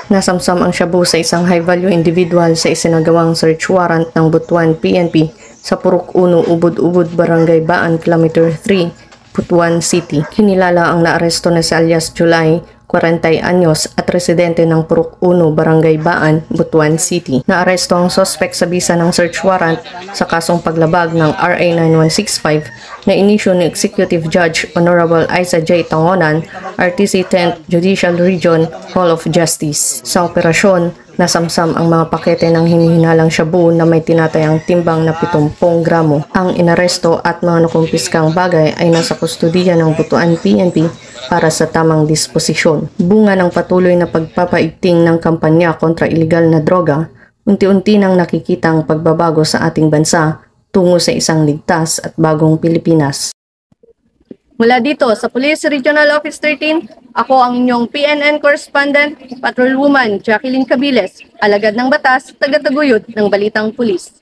Nasamsam ang shabu sa isang high-value individual sa isinagawang search warrant ng Butuan PNP sa Purok 1, Ubod-Ubod, Barangay Baan, Kilometer 3, Butuan City. Kinilala ang naaresto na si alias July, 40 anyos at residente ng Purok 1, Barangay Baan, Butuan City. Naaresto ang suspect sa bisa ng search warrant sa kasong paglabag ng RA 9165 na inisyu ni Executive Judge Honorable Isa J. Tangonan, RTC 10th Judicial Region, Hall of Justice. Sa operasyon, nasamsam ang mga pakete ng hinihinalang shabu na may tinatayang timbang na 70 gramo. Ang inaresto at mga nakumpiskang bagay ay nasa kustudiya ng Butuan PNP para sa tamang disposisyon. Bunga ng patuloy na pagpapaigting ng kampanya kontra ilegal na droga, unti-unti nang nakikitang pagbabago sa ating bansa tungo sa isang ligtas at bagong Pilipinas. Mula dito sa Police Regional Office 13, ako ang inyong PNN Correspondent, Patrolwoman Jacqueline Cabiles, alagad ng batas, taga-taguyod ng Balitang Pulis.